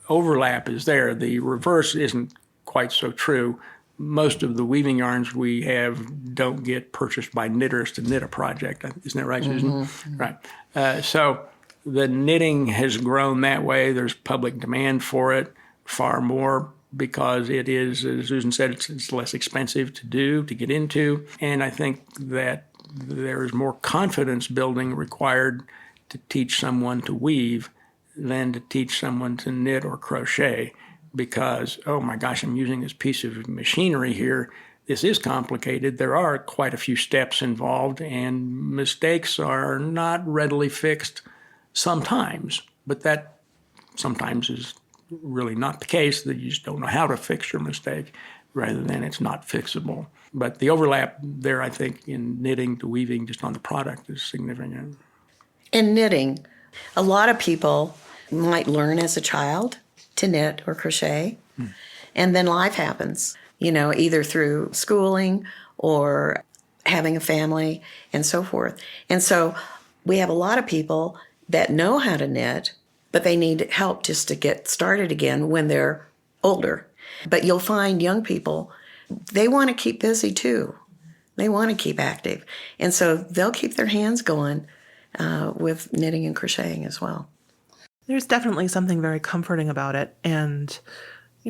B: overlap is there. The reverse isn't quite so true. Most of the weaving yarns we have don't get purchased by knitters to knit a project. Isn't that right, Susan? Mm-hmm. Right. So the knitting has grown that way. There's public demand for it far more because it is, as Susan said, it's less expensive to do, to get into. And I think that there's more confidence building required to teach someone to weave than to teach someone to knit or crochet because, oh my gosh, I'm using this piece of machinery here. This is complicated. There are quite a few steps involved, and mistakes are not readily fixed sometimes, but that sometimes is really not the case, that you just don't know how to fix your mistake rather than it's not fixable. But the overlap there, I think, in knitting to weaving just on the product is significant.
C: In knitting, a lot of people might learn as a child to knit or crochet, and then life happens, either through schooling or having a family and so forth. And so we have a lot of people that know how to knit, but they need help just to get started again when they're older. But you'll find young people, they want to keep busy too. They want to keep active. And so they'll keep their hands going with knitting and crocheting as well.
A: There's definitely something very comforting about it. And,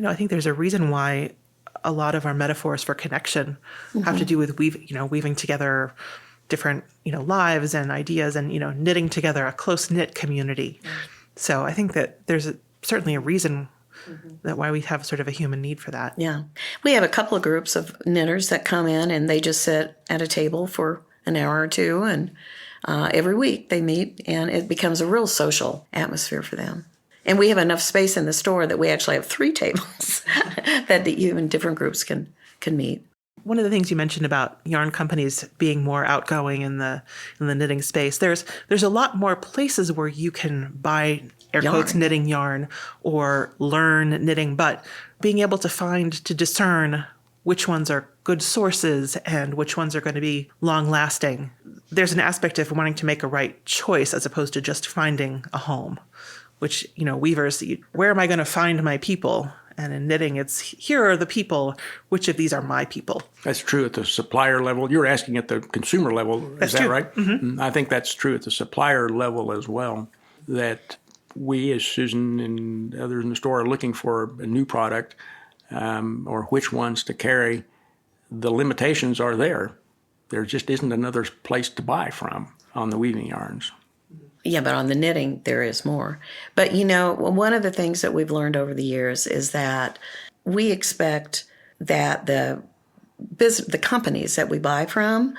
A: I think there's a reason why a lot of our metaphors for connection have to do with weaving together different, lives and ideas and, knitting together a close-knit community. So I think that there's certainly a reason that why we have sort of a human need for that.
C: Yeah. We have a couple of groups of knitters that come in and they just sit at a table for an hour or two, and every week they meet, and it becomes a real social atmosphere for them. And we have enough space in the store that we actually have 3 tables that even different groups can meet.
A: One of the things you mentioned about yarn companies being more outgoing in the knitting space, there's a lot more places where you can buy air quotes knitting yarn or learn knitting, but being able to discern which ones are good sources and which ones are going to be long lasting. There's an aspect of wanting to make a right choice as opposed to just finding a home, which, weavers, where am I going to find my people? And in knitting, it's here are the people. Which of these are my people? That's
B: true at the supplier level. You're asking at the consumer level. Is that right? Mm-hmm. I think that's true at the supplier level as well, that we, as Susan and others in the store, are looking for a new product or which ones to carry. the limitations are there. There just isn't another place to buy from on the weaving yarns.
C: Yeah, but on the knitting, there is more. But, one of the things that we've learned over the years is that we expect that the companies that we buy from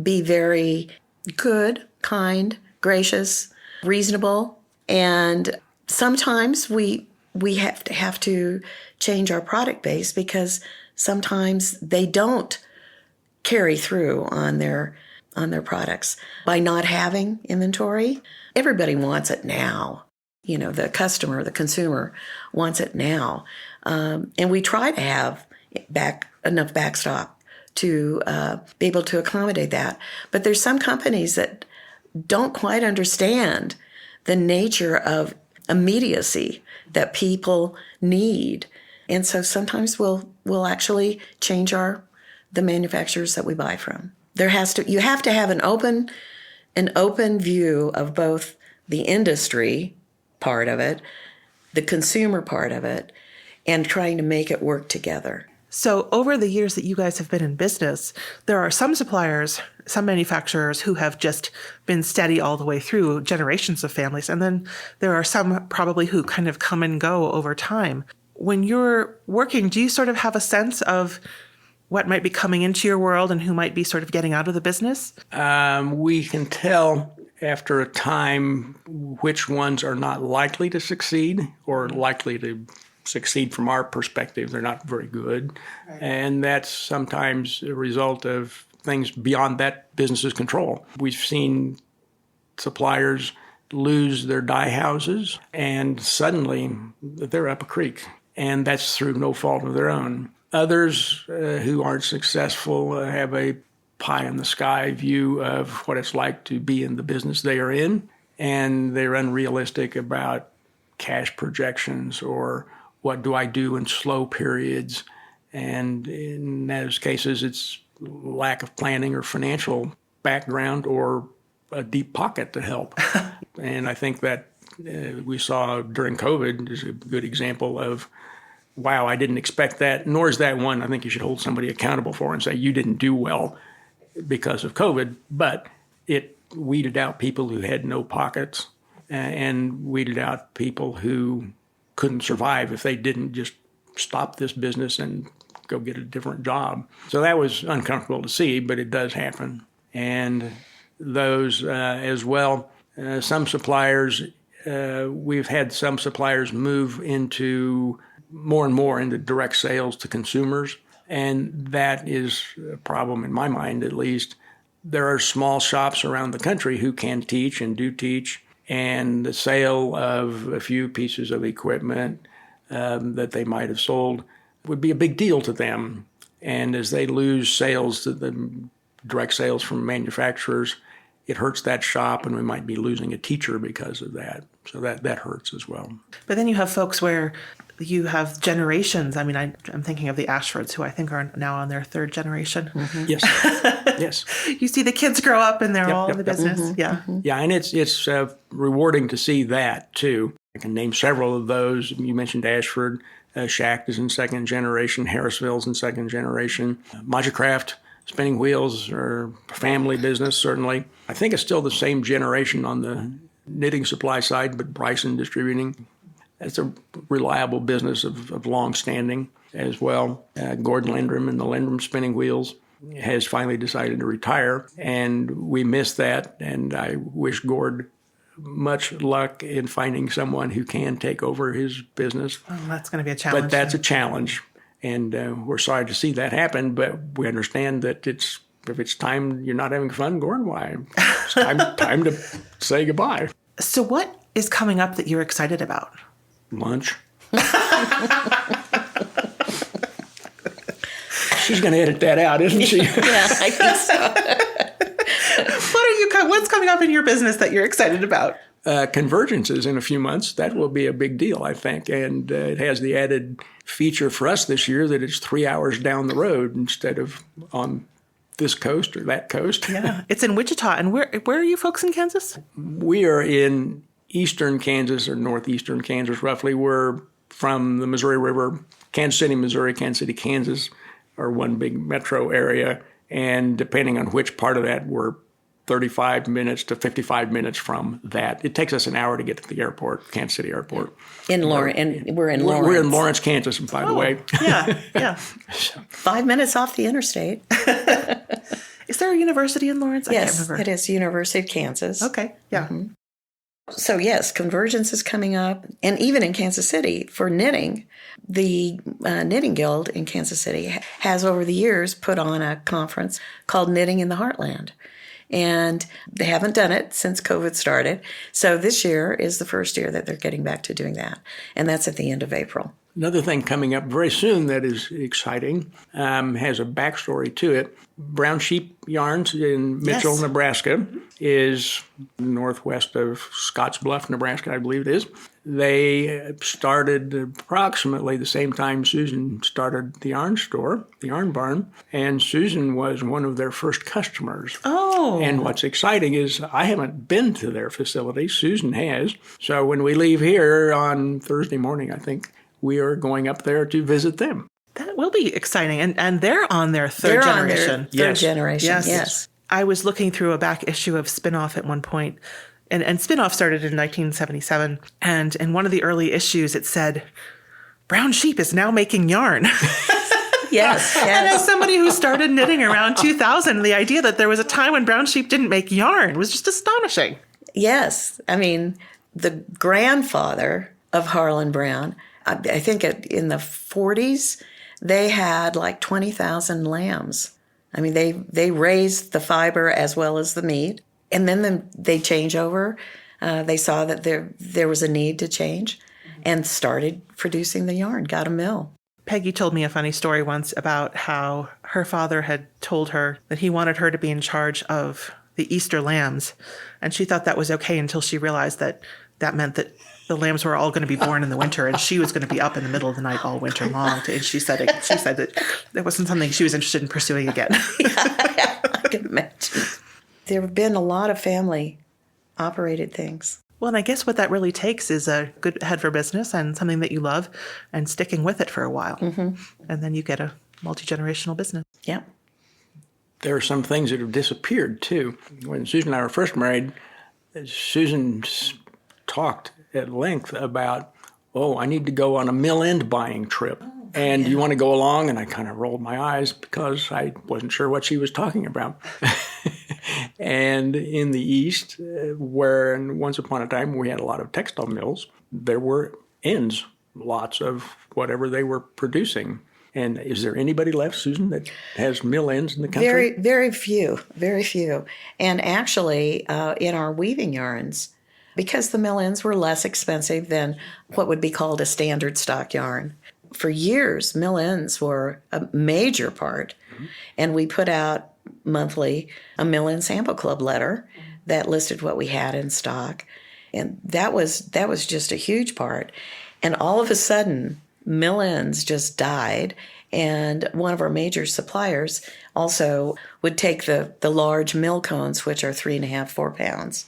C: be very good, kind, gracious, reasonable. And sometimes we have to change our product base because sometimes they don't carry through on their products. By not having inventory, everybody wants it now. The customer, the consumer wants it now. And we try to have enough backstock to be able to accommodate that. But there's some companies that don't quite understand the nature of immediacy that people need. And so sometimes we'll actually change the manufacturers that we buy from. You have to have an open view of both the industry part of it, the consumer part of it, and trying to make it work together.
A: So over the years that you guys have been in business, there are some suppliers, some manufacturers who have just been steady all the way through generations of families. And then there are some probably who kind of come and go over time. When you're working, do you sort of have a sense of what might be coming into your world and who might be sort of getting out of the business?
B: We can tell after a time which ones are not likely to succeed or likely to succeed from our perspective. They're not very good. Right. And that's sometimes a result of things beyond that business's control. We've seen suppliers lose their dye houses and suddenly they're up a creek. And that's through no fault of their own. Others who aren't successful have a pie-in-the-sky view of what it's like to be in the business they are in, and they're unrealistic about cash projections or what do I do in slow periods. And in those cases, it's lack of planning or financial background or a deep pocket to help. And I think that we saw during COVID is a good example of, wow, I didn't expect that, nor is that one I think you should hold somebody accountable for and say you didn't do well because of COVID, but it weeded out people who had no pockets and weeded out people who couldn't survive if they didn't just stop this business and go get a different job. So that was uncomfortable to see, but it does happen. And those as well, some suppliers, we've had some suppliers move into more and more into direct sales to consumers. And that is a problem in my mind, at least. There are small shops around the country who can teach and do teach, and the sale of a few pieces of equipment that they might have sold would be a big deal to them. And as they lose sales to the direct sales from manufacturers, it hurts that shop, and we might be losing a teacher because of that. So that hurts as well.
A: But then you have folks where you have generations. I mean, I'm thinking of the Ashfords, who I think are now on their third generation.
B: Mm-hmm. Yes, yes.
A: You see the kids grow up and they're all in the business.
C: Mm-hmm.
A: Yeah,
C: mm-hmm.
B: Yeah, and it's rewarding to see that too. I can name several of those. You mentioned Ashford. Schacht is in second generation. Harrisville's in second generation. Majicraft spinning wheels are family business, certainly. I think it's still the same generation on the knitting supply side, but Bryson Distributing. It's a reliable business of long standing as well. Gordon Lindrum and the Lindrum Spinning Wheels has finally decided to retire, and we miss that. And I wish Gord much luck in finding someone who can take over his business.
A: Oh, that's going to be a challenge.
B: But that's a challenge, and we're sorry to see that happen. But we understand that if it's time you're not having fun, Gord, why? It's time to say goodbye.
A: So what is coming up that you're excited about?
B: Lunch. She's going to edit that out, isn't she?
C: Yeah, I think so.
A: What's coming up in your business that you're excited about?
B: Convergences in a few months. That will be a big deal, I think. And it has the added feature for us this year that it's 3 hours down the road instead of on this coast or that coast.
A: Yeah, it's in Wichita. And where are you folks in Kansas?
B: We are in eastern Kansas or northeastern Kansas, roughly. We're from the Missouri River, Kansas City, Missouri, Kansas City, Kansas, or one big metro area. And depending on which part of that, we're 35 minutes to 55 minutes from that. It takes us an hour to get to the airport, Kansas City Airport.
C: In Lawrence, and we're in Lawrence.
B: We're in Lawrence, Kansas, by the way.
A: Yeah.
C: 5 minutes off the interstate.
A: Is there a university in Lawrence? I
C: Yes,
A: can't remember.
C: it is University of Kansas.
A: Okay, yeah.
C: So yes, Convergence is coming up. And even in Kansas City for knitting, the Knitting Guild in Kansas City has over the years put on a conference called Knitting in the Heartland. And they haven't done it since COVID started. So this year is the first year that they're getting back to doing that. And that's at the end of April.
B: Another thing coming up very soon that is exciting, has a backstory to it. Brown Sheep Yarns in Mitchell, Nebraska, is northwest of Scottsbluff, Nebraska, I believe it is. They started approximately the same time Susan started the yarn store, the Yarn Barn, and Susan was one of their first customers.
A: Oh.
B: And what's exciting is I haven't been to their facility. Susan has. So when we leave here on Thursday morning, I think, we are going up there to visit them.
A: That will be exciting. And they're on their third
C: They're
A: generation.
C: on their third generation, yes.
A: I was looking through a back issue of Spinoff at one point, and Spinoff started in 1977. And in one of the early issues, it said, Brown Sheep is now making yarn.
C: Yes.
A: And as somebody who started knitting around 2000, the idea that there was a time when Brown Sheep didn't make yarn was just astonishing.
C: Yes. I mean, the grandfather of Harlan Brown, I think in the 40s, they had like 20,000 lambs. I mean, they raised the fiber as well as the meat. And then they change over. They saw that there was a need to change and started producing the yarn, got a mill.
A: Peggy told me a funny story once about how her father had told her that he wanted her to be in charge of the Easter lambs. And she thought that was okay until she realized that meant that the lambs were all going to be born in the winter and she was going to be up in the middle of the night all winter long. And she said that wasn't something she was interested in pursuing again.
C: I can imagine. There have been a lot of family-operated things.
A: Well, and I guess what that really takes is a good head for business and something that you love and sticking with it for a while. Mm-hmm. And then you get a multi-generational business.
C: Yeah.
B: There are some things that have disappeared, too. When Susan and I were first married, Susan talked at length about, I need to go on a mill end buying trip. And do you want to go along? And I kind of rolled my eyes because I wasn't sure what she was talking about. And in the East, where once upon a time we had a lot of textile mills, there were ends, lots of whatever they were producing. And is there anybody left, Susan, that has mill ends in the country?
C: Very, very few, very few. And actually, in our weaving yarns, because the mill ends were less expensive than what would be called a standard stock yarn, for years, mill ends were a major part. Mm-hmm. And we put out monthly a mill end sample club letter that listed what we had in stock. And that was just a huge part. And all of a sudden, mill ends just died. And one of our major suppliers also would take the large mill cones, which are 3.5, 4 pounds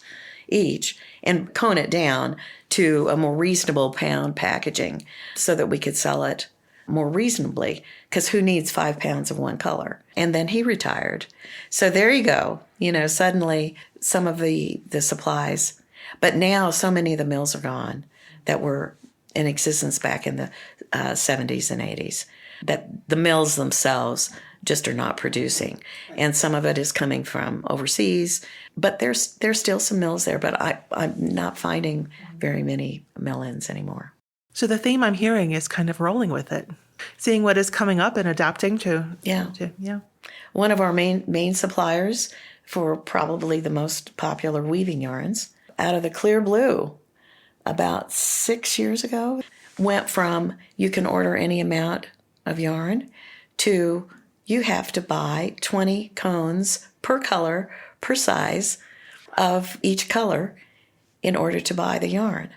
C: each, and cone it down to a more reasonable pound packaging so that we could sell it more reasonably, because who needs 5 pounds of one color? And then he retired. So there you go. Suddenly some of the supplies, but now so many of the mills are gone that were in existence back in the 70s and 80s, that the mills themselves just are not producing. And some of it is coming from overseas, but there's still some mills there, but I'm not finding very many mill ends anymore.
A: So the theme I'm hearing is kind of rolling with it, seeing what is coming up and adapting to. Yeah.
C: One of our main suppliers for probably the most popular weaving yarns, out of the clear blue, about 6 years ago, went from you can order any amount of yarn to you have to buy 20 cones per color, per size of each color in order to buy the yarn.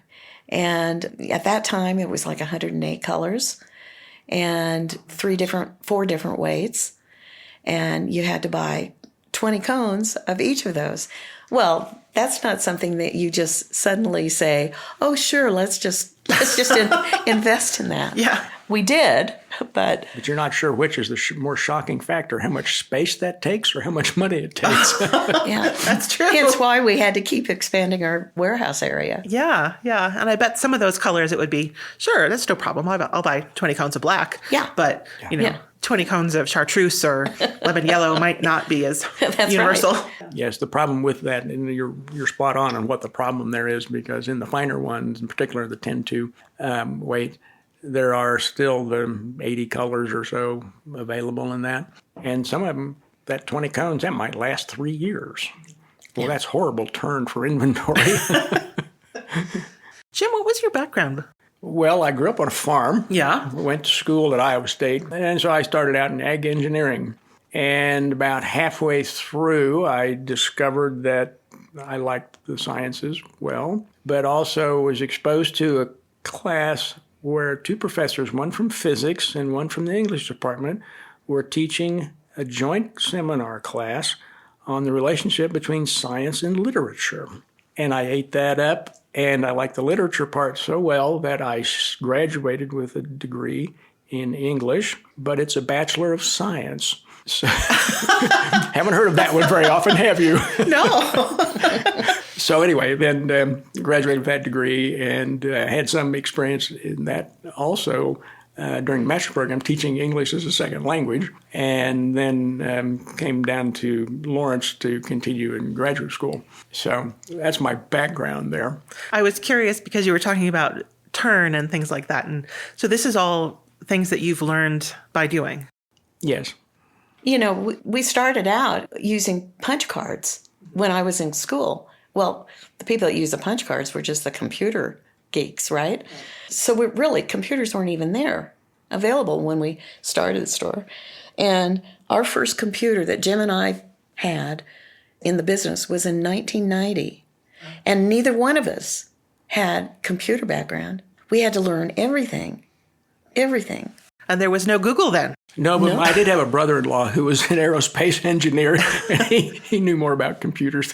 C: And at that time, it was like 108 colors and 4 different weights. And you had to buy 20 cones of each of those. Well, that's not something that you just suddenly say, oh, sure, let's just invest in that.
A: Yeah.
C: We did, but
B: you're not sure which is the more shocking factor, how much space that takes or how much money it takes.
C: yeah,
A: That's true.
C: Hence why we had to keep expanding our warehouse area.
A: Yeah. And I bet some of those colors it would be, sure, that's no problem. I'll buy 20 cones of black.
C: Yeah.
A: But, 20 cones of chartreuse or lemon yellow might not be as
C: That's
A: universal.
C: Right.
B: Yes, the problem with that, and you're spot on what the problem there is, because in the finer ones, in particular the 10-2 weight, there are still the 80 colors or so available in that. And some of them, that 20 cones, that might last 3 years. Well, that's horrible turn for inventory.
A: Jim, what was your background?
B: Well, I grew up on a farm.
A: Yeah.
B: Went to school at Iowa State. And so I started out in ag engineering. And about halfway through, I discovered that I liked the sciences well, but also was exposed to a class where two professors, one from physics and one from the English department, were teaching a joint seminar class on the relationship between science and literature. And I ate that up, and I liked the literature part so well that I graduated with a degree in English, but it's a Bachelor of Science. So, haven't heard of that one very often, have you?
A: No.
B: So anyway, then graduated with that degree and had some experience in that also during the master's program, teaching English as a second language, and then came down to Lawrence to continue in graduate school. So that's my background there.
A: I was curious because you were talking about turn and things like that. And so this is all things that you've learned by doing.
B: Yes.
C: We started out using punch cards when I was in school. Well, the people that used the punch cards were just the computer geeks, right? So computers weren't even there, available when we started the store. And our first computer that Jim and I had in the business was in 1990. And neither one of us had computer background. We had to learn everything.
A: And there was no Google then.
B: No, but I did have a brother-in-law who was an aerospace engineer, and he knew more about computers.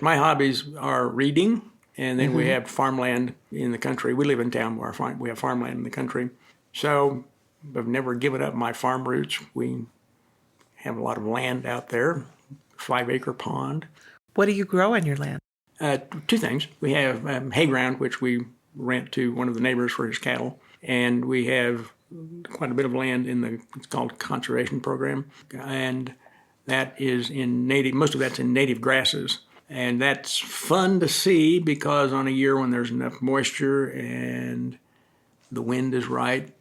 B: My hobbies are reading, and then we have farmland in the country. We live in town where we have farmland in the country. So I've never given up my farm roots. We have a lot of land out there, 5-acre pond.
A: What do you grow on your land?
B: Two things. We have hay ground, which we rent to one of the neighbors for his cattle, and we have quite a bit of land it's called conservation program, and that is most of that's in native grasses. And that's fun to see because on a year when there's enough moisture and the wind is right,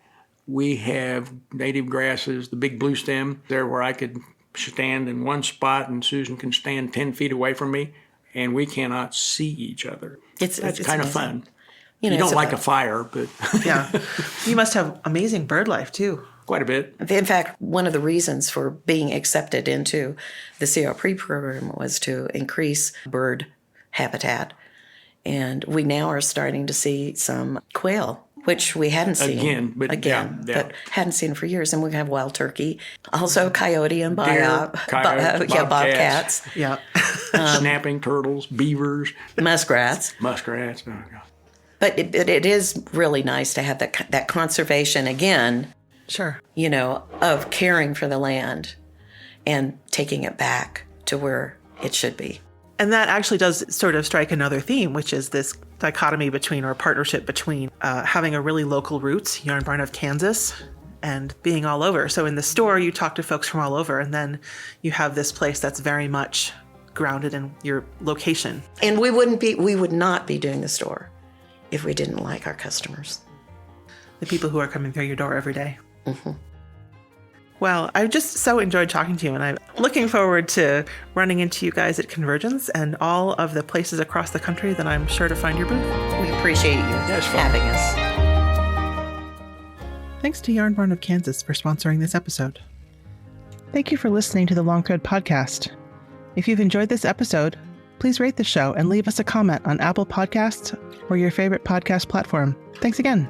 B: we have native grasses, the big blue stem there where I could stand in one spot and Susan can stand 10 feet away from me and we cannot see each other. That's kind of fun. You don't like a fire, but...
A: Yeah. You must have amazing bird life, too.
B: Quite a bit.
C: In fact, one of the reasons for being accepted into the CRP program was to increase bird habitat. And we now are starting to see some quail, which we hadn't seen.
B: But
C: hadn't seen for years. And we have wild turkey, also coyote and
B: bobcats.
A: Yeah.
B: Snapping turtles, beavers.
C: Muskrats.
B: Oh, God.
C: But it is really nice to have that conservation again.
A: Sure.
C: Of caring for the land and taking it back to where it should be.
A: And that actually does sort of strike another theme, which is this dichotomy between, or partnership between, having a really local roots, Yarn Barn of Kansas, and being all over. So in the store, you talk to folks from all over, and then you have this place that's very much grounded in your location.
C: And we would not be doing the store if we didn't like our customers.
A: The people who are coming through your door every day.
C: Mm-hmm.
A: Well, I've just so enjoyed talking to you, and I'm looking forward to running into you guys at Convergence and all of the places across the country that I'm sure to find your booth.
C: We appreciate you having us.
A: Thanks to Yarn Barn of Kansas for sponsoring this episode. Thank you for listening to the Long Thread Podcast. If you've enjoyed this episode, please rate the show and leave us a comment on Apple Podcasts or your favorite podcast platform. Thanks again.